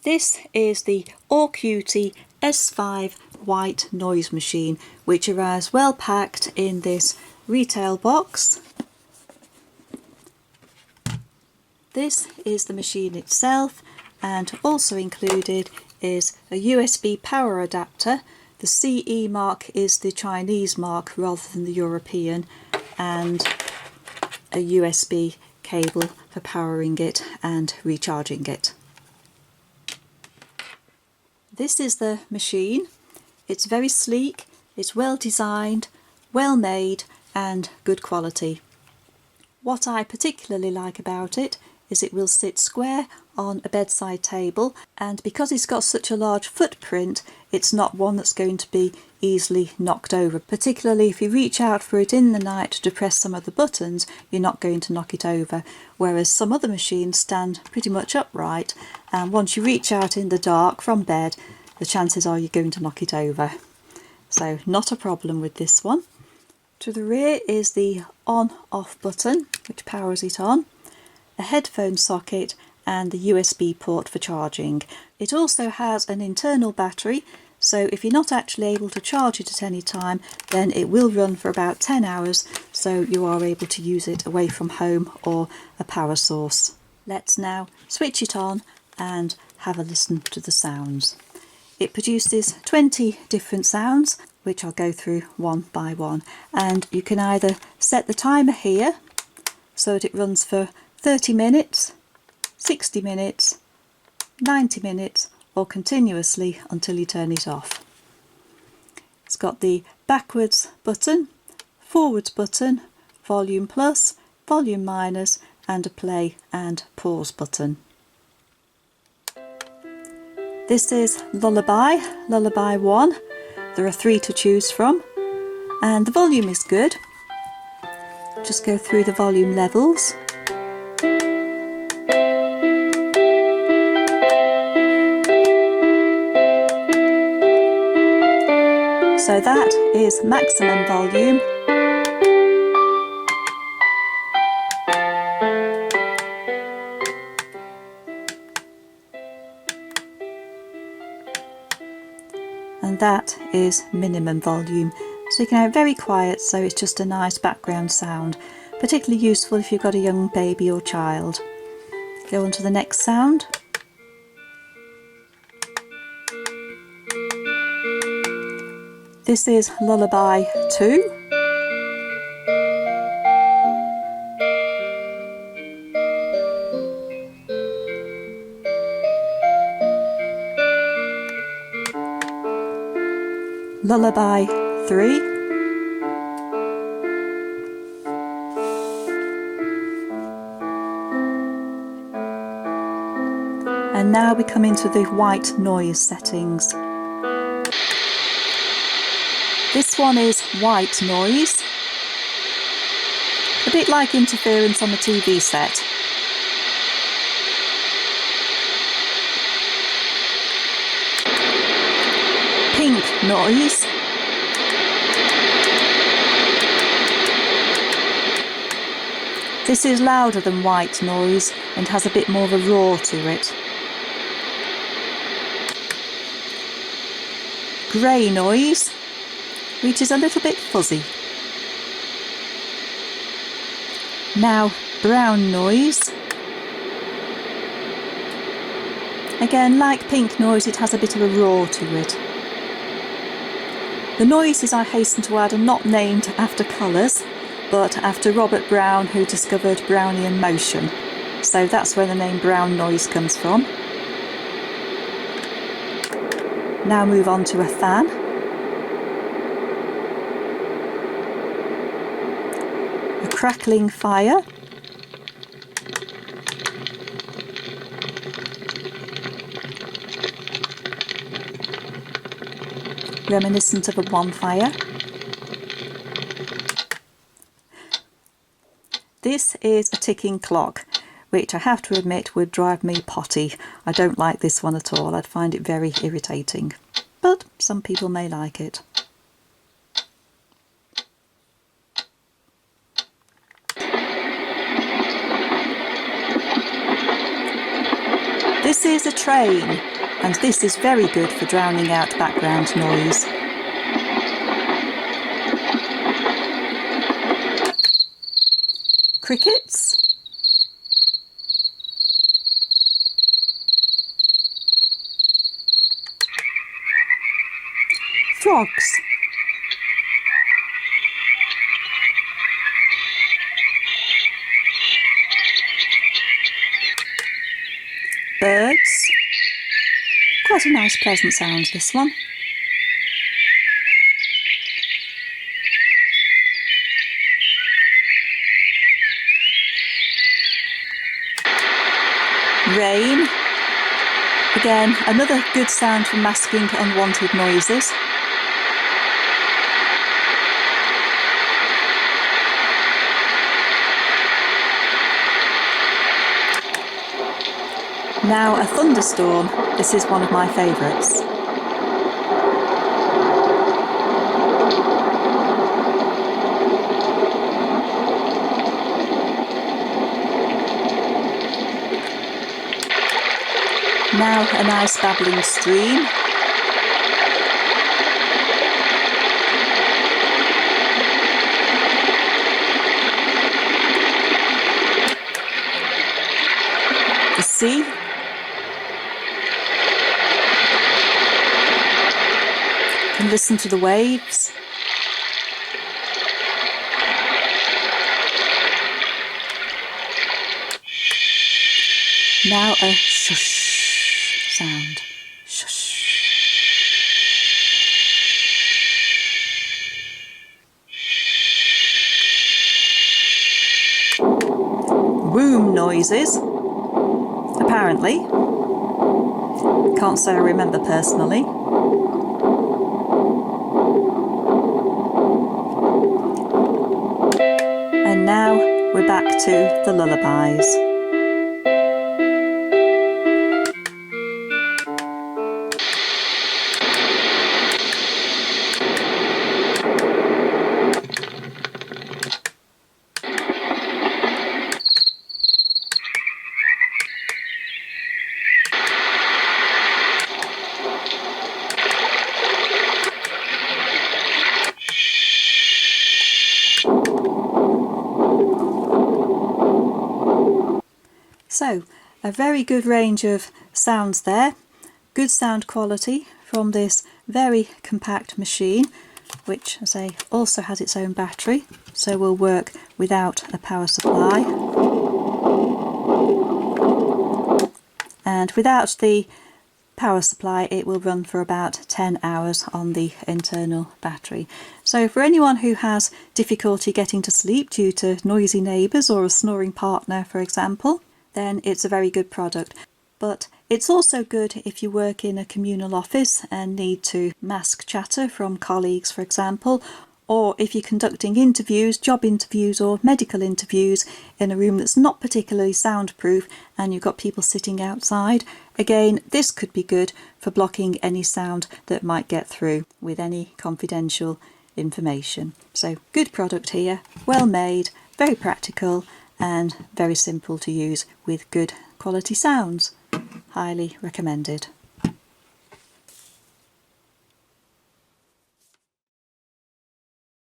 This is the AuCuTee S5 white noise machine, which arrives well packed in this retail box. This is the machine itself, and also included is a USB power adapter. The CE mark is the Chinese mark rather than the European, and a USB cable for powering it and recharging it. This is the machine. It's very sleek, it's well designed, well made and good quality. What I particularly like about it is it will sit square on a bedside table, and because it's got such a large footprint, it's not one that's going to be easily knocked over. Particularly if you reach out for it in the night to press some of the buttons, you're not going to knock it over, whereas some other machines stand pretty much upright, and once you reach out in the dark from bed, the chances are you're going to knock it over. So not a problem with this one. To the rear is the on-off button, which powers it on, a headphone socket and the USB port for charging. It also has an internal battery, so if you're not actually able to charge it at any time, then it will run for about 10 hours, so you are able to use it away from home or a power source. Let's now switch it on and have a listen to the sounds. It produces 20 different sounds, which I'll go through one by one, and you can either set the timer here so that it runs for 30 minutes, 60 minutes, 90 minutes, or continuously until you turn it off. It's got the backwards button, forwards button, volume plus, volume minus, and a play and pause button. This is Lullabye, Lullabye 1. There are 3 to choose from, and the volume is good. Just go through the volume levels. So that is maximum volume. And that is minimum volume. So you can have it very quiet, so it's just a nice background sound. Particularly useful if you've got a young baby or child. Go on to the next sound. This is Lullabye 2. Lullabye 3. And now we come into the white noise settings. This one is white noise, a bit like interference on a TV set. Pink noise. This is louder than white noise and has a bit more of a roar to it. Grey noise, which is a little bit fuzzy. Now brown noise. Again, like pink noise, it has a bit of a roar to it. The noises, I hasten to add, are not named after colours, but after Robert Brown, who discovered Brownian motion. So that's where the name brown noise comes from. Now move on to a fan. A crackling fire. Reminiscent of a bonfire. This is a ticking clock, which I have to admit would drive me potty. I don't like this one at all. I'd find it very irritating, but some people may like it. This is a train, and this is very good for drowning out background noise. Crickets. Frogs. Birds. Quite a nice pleasant sound, this one. Rain. Again, another good sound for masking unwanted noises. Now a thunderstorm. This is one of my favourites. Now a nice babbling stream. The sea. And listen to the waves. Now a shush sound. Shush. Womb noises. Apparently. Can't say I remember personally. And now we're back to the lullabies. So, a very good range of sounds there, good sound quality from this very compact machine, which, as I say, also has its own battery, so will work without a power supply. And without the power supply, it will run for about 10 hours on the internal battery. So for anyone who has difficulty getting to sleep due to noisy neighbours or a snoring partner, for example, then it's a very good product. But it's also good if you work in a communal office and need to mask chatter from colleagues, for example, or if you're conducting interviews, job interviews or medical interviews in a room that's not particularly soundproof and you've got people sitting outside. Again, this could be good for blocking any sound that might get through with any confidential information. So good product here, well made, very practical and very simple to use with good quality sounds. Highly recommended.